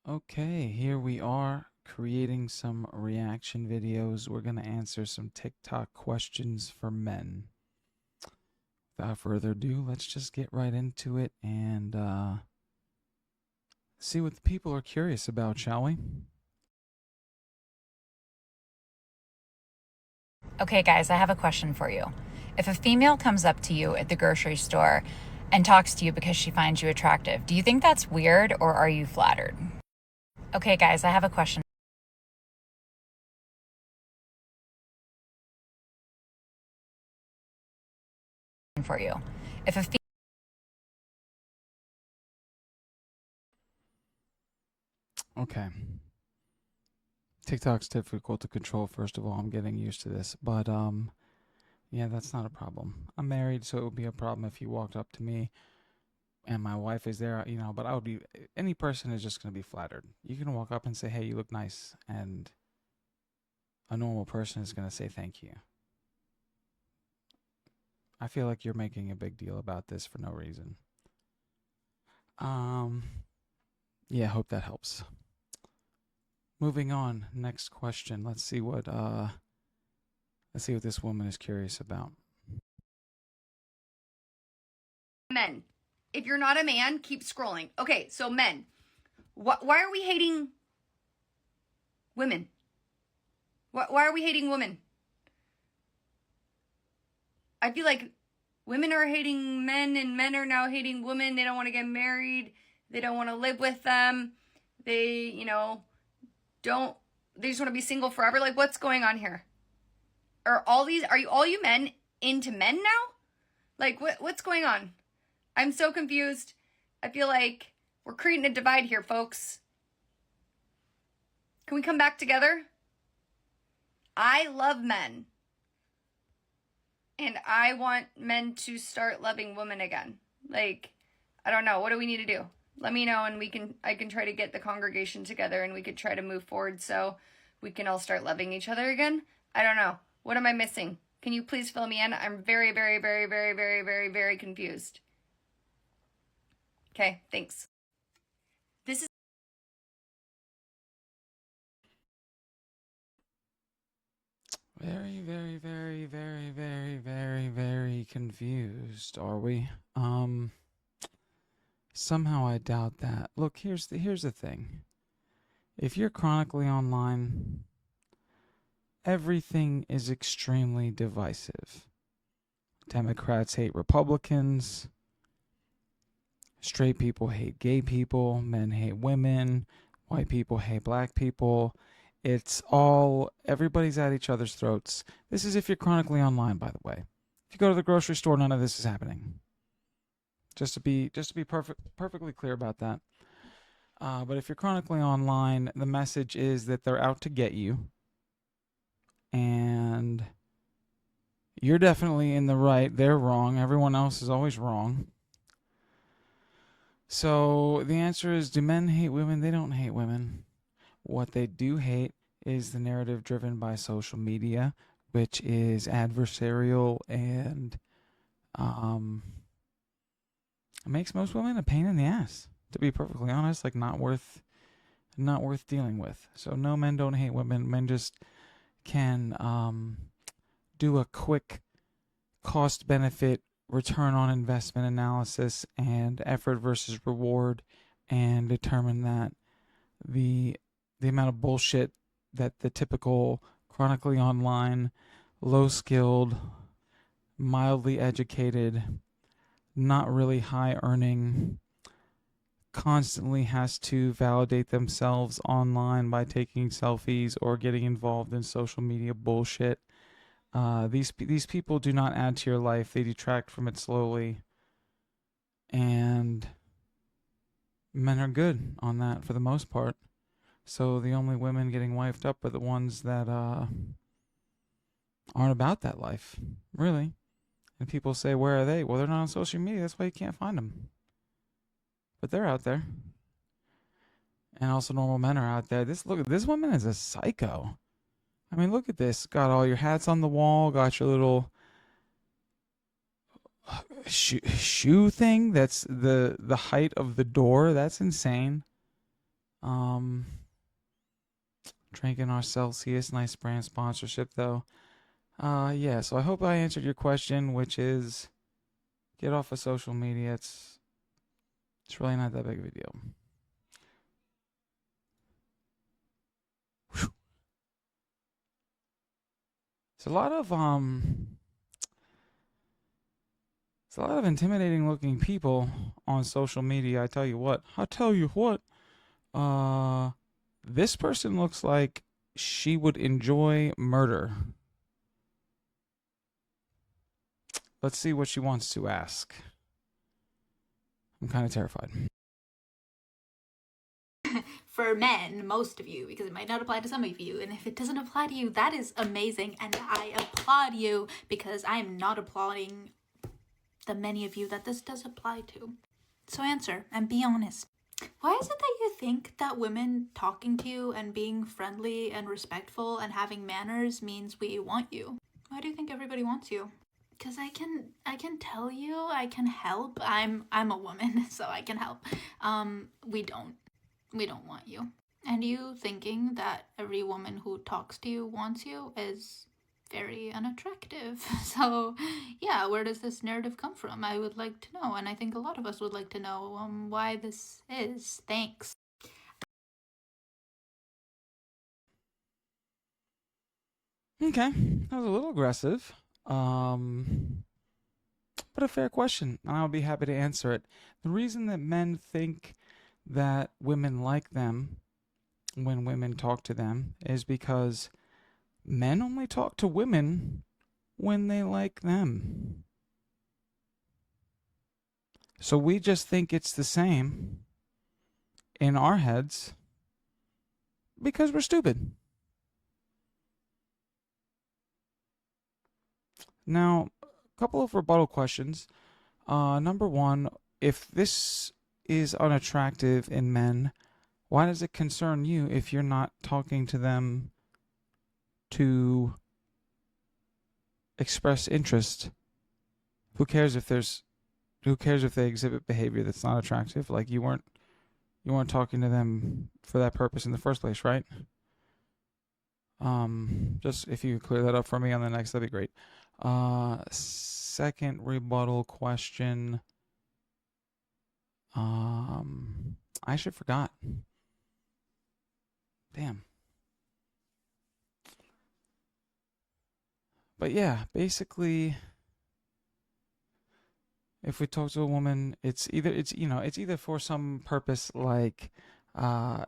Okay, here we are creating some reaction videos. We're going to answer some TikTok questions for men. Without further ado, let's just get right into it and see what the people are curious about, shall we? Okay, guys, I have a question for you. If a female comes up to you at the grocery store and talks to you because she finds you attractive, do you think that's weird or are you flattered? Okay, guys, I have a question for you. If a Okay. TikTok's difficult to control, first of all. I'm getting used to this. But yeah, that's not a problem. I'm married, so it would be a problem if you walked up to me and my wife is there, but I would be any person is just going to be flattered. You can walk up and say, "Hey, you look nice." And a normal person is going to say thank you. I feel like you're making a big deal about this for no reason. Um, yeah, hope that helps. Moving on, next question. Let's see what this woman is curious about. Men. If you're not a man, keep scrolling. Okay, so men. Why are we hating women? Why are we hating women? I feel like women are hating men and men are now hating women. They don't want to get married. They don't want to live with them. They, they just want to be single forever. Like, what's going on here? Are all you men into men now? Like, what's going on? I'm so confused. I feel like we're creating a divide here, folks. Can we come back together? I love men. And I want men to start loving women again. Like, I don't know. What do we need to do? Let me know and I can try to get the congregation together and we could try to move forward so we can all start loving each other again. I don't know. What am I missing? Can you please fill me in? I'm very, very, very, very, very, very, very confused. Okay, thanks. This is Very, very, very, very, very, very, very confused, are we? Somehow I doubt that. Look, here's the thing. If you're chronically online, everything is extremely divisive. Democrats hate Republicans, straight people hate gay people, men hate women, white people hate black people. Everybody's at each other's throats. This is if you're chronically online, by the way. If you go to the grocery store, none of this is happening. Just to be perfectly clear about that. But if you're chronically online, the message is that they're out to get you, and you're definitely in the right. They're wrong. Everyone else is always wrong. So the answer is, do men hate women? They don't hate women. What they do hate is the narrative driven by social media, which is adversarial and um, makes most women a pain in the ass. To be perfectly honest, like not worth dealing with. So no, men don't hate women. Men just can do a quick cost benefit return on investment analysis and effort versus reward and determine that the the amount of bullshit that the typical chronically online, low skilled, mildly educated, not really high earning, constantly has to validate themselves online by taking selfies or getting involved in social media bullshit. These people do not add to your life; they detract from it slowly, and men are good on that for the most part. So the only women getting wifed up are the ones that aren't about that life, really. And people say, "Where are they?" Well, they're not on social media. That's why you can't find them. But they're out there. And also, normal men are out there. This woman is a psycho. I mean, look at this. Got all your hats on the wall. Got your little shoe thing. That's the height of the door. That's insane. Um, drinking our Celsius, nice brand sponsorship though. Yeah. So I hope I answered your question, which is get off of social media. It's really not that big of a deal. Whew. It's a lot of it's a lot of intimidating looking people on social media. I tell you what. I tell you what. Uh, this person looks like she would enjoy murder. Let's see what she wants to ask. I'm kind of terrified. For men, most of you, because it might not apply to some of you. And if it doesn't apply to you, that is amazing. And I applaud you because I am not applauding the many of you that this does apply to. So answer and be honest. Why is it that you think that women talking to you and being friendly and respectful and having manners means we want you? Why do you think everybody wants you? Because I can tell you, I can help. I'm a woman, so I can help. We don't want you. And you thinking that every woman who talks to you wants you is very unattractive. So yeah, where does this narrative come from? I would like to know, and I think a lot of us would like to know why this is. Thanks. Okay, that was a little aggressive. But a fair question, and I'll be happy to answer it. The reason that men think that women like them when women talk to them is because men only talk to women when they like them. So we just think it's the same in our heads because we're stupid. Now, a couple of rebuttal questions. Number one, if this is unattractive in men, why does it concern you if you're not talking to them to express interest? Who cares if they exhibit behavior that's not attractive? Like you weren't talking to them for that purpose in the first place, right? Just if you could clear that up for me on the next, that'd be great. Second rebuttal question. I actually forgot. Damn. But yeah, basically, if we talk to a woman, it's either for some purpose like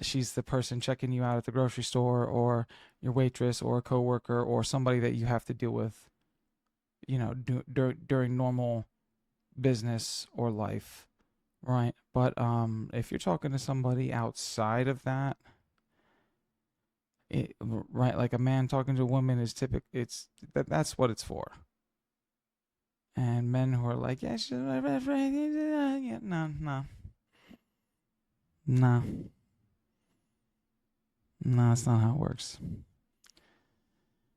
she's the person checking you out at the grocery store, or your waitress, or a coworker, or somebody that you have to deal with, during normal business or life, right? But if you're talking to somebody outside of that, right, like a man talking to a woman is that's what it's for. And men who are like, yeah, yeah, no, that's not how it works.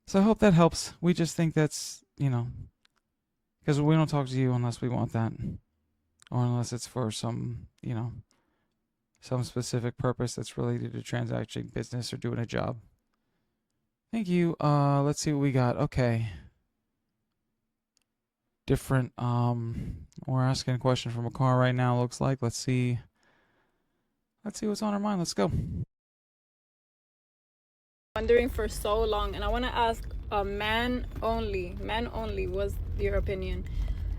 So I hope that helps. We just think that's, because we don't talk to you unless we want that, or unless it's for some, some specific purpose that's related to transacting business or doing a job. Thank you. Let's see what we got. Okay. Different, we're asking a question from a car right now, looks like. Let's see what's on our mind. Let's go. Wondering for so long, and I want to ask men only, what's your opinion?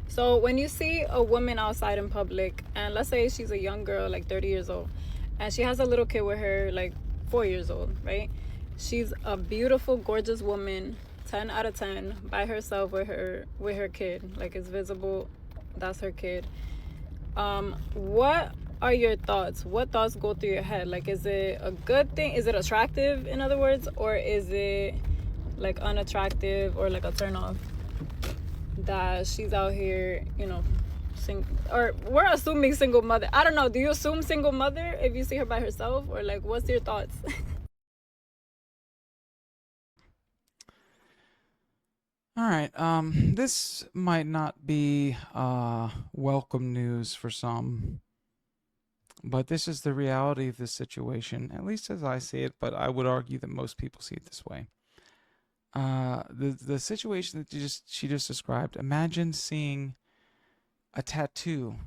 So when you see a woman outside in public, and let's say she's a young girl, like 30 years old, and she has a little kid with her, like 4 years old, right? She's a beautiful, gorgeous woman, 10 out of 10, by herself with her kid, like it's visible that's her kid. What are your thoughts? What thoughts go through your head? Like, is it a good thing? Is it attractive, in other words? Or is it like unattractive, or like a turn off that she's out here, or we're assuming single mother. I don't know. Do you assume single mother if you see her by herself, or like, what's your thoughts? All right. This might not be welcome news for some, But this is the reality of this situation, at least as I see it, but I would argue that most people see it this way. The situation that she just described, imagine seeing a tattoo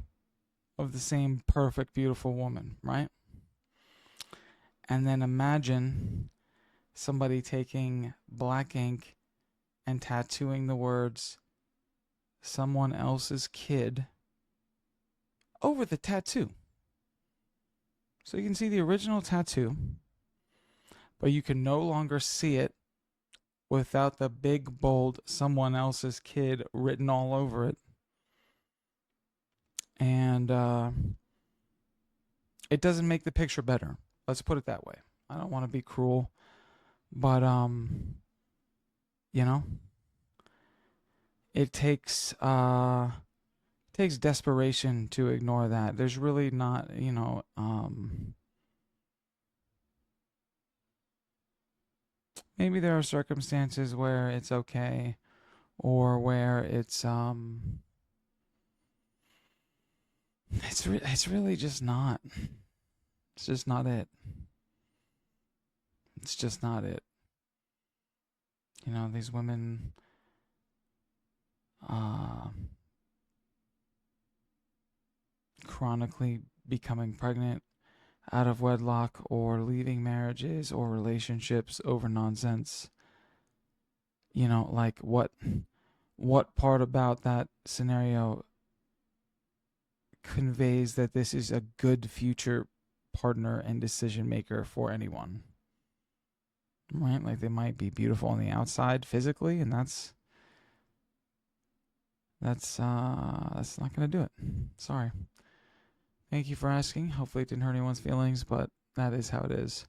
of the same perfect, beautiful woman, right? And then imagine somebody taking black ink and tattooing the words someone else's kid over the tattoo. So you can see the original tattoo, but you can no longer see it without the big, bold someone else's kid written all over it. And it doesn't make the picture better. Let's put it that way. I don't want to be cruel, but you know, it takes desperation to ignore that. There's really not, maybe there are circumstances where it's okay, or where it's really just not. It's just not it. It's just not it. These women chronically becoming pregnant out of wedlock, or leaving marriages or relationships over nonsense. Like what part about that scenario conveys that this is a good future partner and decision maker for anyone? Right? Like, they might be beautiful on the outside physically, and that's not going to do it. Sorry. Thank you for asking. Hopefully it didn't hurt anyone's feelings, but that is how it is.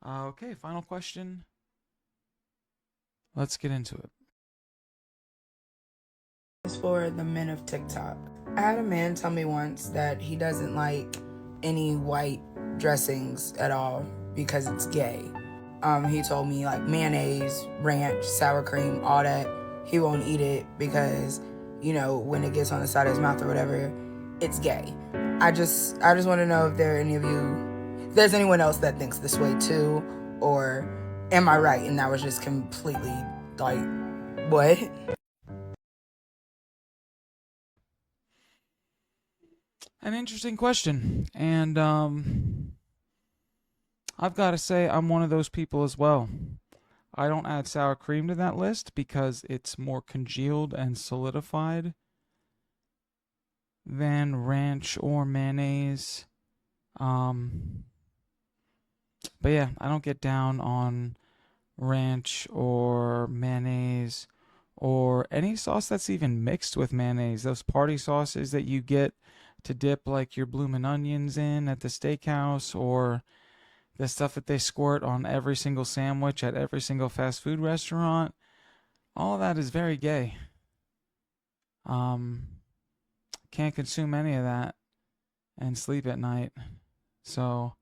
Okay, final question. Let's get into it. It's for the men of TikTok. I had a man tell me once that he doesn't like any white dressings at all because it's gay. He told me like mayonnaise, ranch, sour cream, all that. He won't eat it because, when it gets on the side of his mouth or whatever, it's gay. I just want to know if there's anyone else that thinks this way too, or am I right? And that was just completely like, what? An interesting question. And I've got to say, I'm one of those people as well. I don't add sour cream to that list because it's more congealed and solidified than ranch or mayonnaise. But yeah, I don't get down on ranch or mayonnaise or any sauce that's even mixed with mayonnaise. Those party sauces that you get to dip like your bloomin' onions in at the steakhouse, or the stuff that they squirt on every single sandwich at every single fast food restaurant. All of that is very gay. Can't consume any of that and sleep at night. So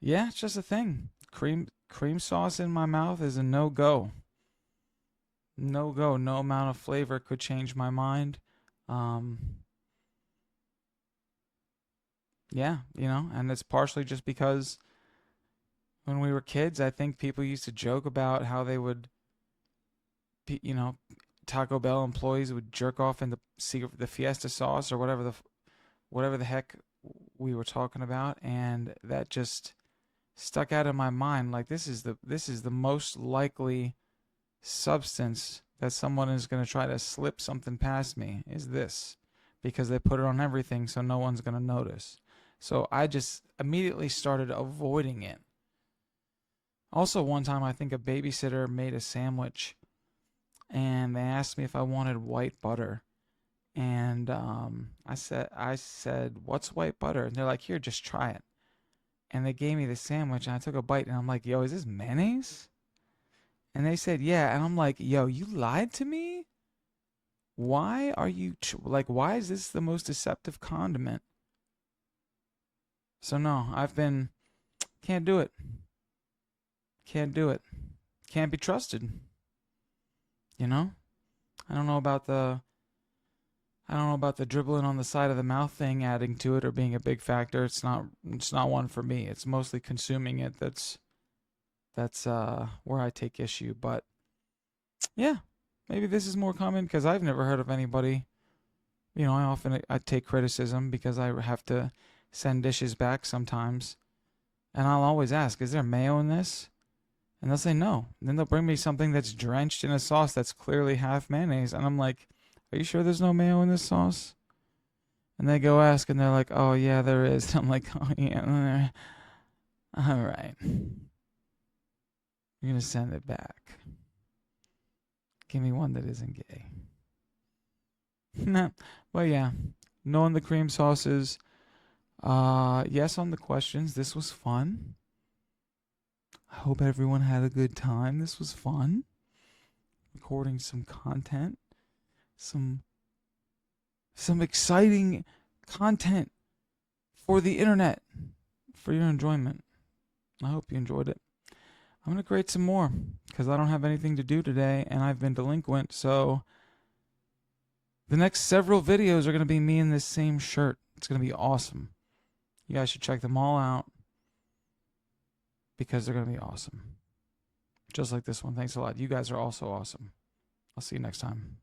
yeah, it's just a thing. Cream sauce in my mouth is a no-go. No-go. No amount of flavor could change my mind. Yeah, and it's partially just because when we were kids, I think people used to joke about how they would, Taco Bell employees would jerk off in the Fiesta sauce or whatever the heck we were talking about, and that just stuck out in my mind. Like, this is the most likely substance that someone is going to try to slip something past me, is this, because they put it on everything, so no one's going to notice. So I just immediately started avoiding it. Also, one time I think a babysitter made a sandwich, and they asked me if I wanted white butter, and I said, "What's white butter?" And they're like, "Here, just try it." And they gave me the sandwich, and I took a bite, and I'm like, "Yo, is this mayonnaise?" And they said, "Yeah," and I'm like, "Yo, you lied to me? Why are you why is this the most deceptive condiment?" So no, can't do it. Can't do it. Can't be trusted. I don't know about the I don't know about the dribbling on the side of the mouth thing adding to it or being a big factor. It's not one for me. It's mostly consuming it that's where I take issue. But yeah, maybe this is more common because I've never heard of anybody. You know, I take criticism because I have to send dishes back sometimes. And I'll always ask, is there mayo in this? And they'll say no. And then they'll bring me something that's drenched in a sauce that's clearly half mayonnaise. And I'm like, are you sure there's no mayo in this sauce? And they go ask, and they're like, oh, yeah, there is. I'm like, oh, yeah. All right. You're going to send it back. Give me one that isn't gay. Nah. But yeah, no on the cream sauces. Yes on the questions. This was fun. I hope everyone had a good time. This was fun. Recording some content. Some exciting content for the internet. For your enjoyment. I hope you enjoyed it. I'm going to create some more because I don't have anything to do today and I've been delinquent. So the next several videos are going to be me in this same shirt. It's going to be awesome. You guys should check them all out because they're going to be awesome. Just like this one. Thanks a lot. You guys are also awesome. I'll see you next time.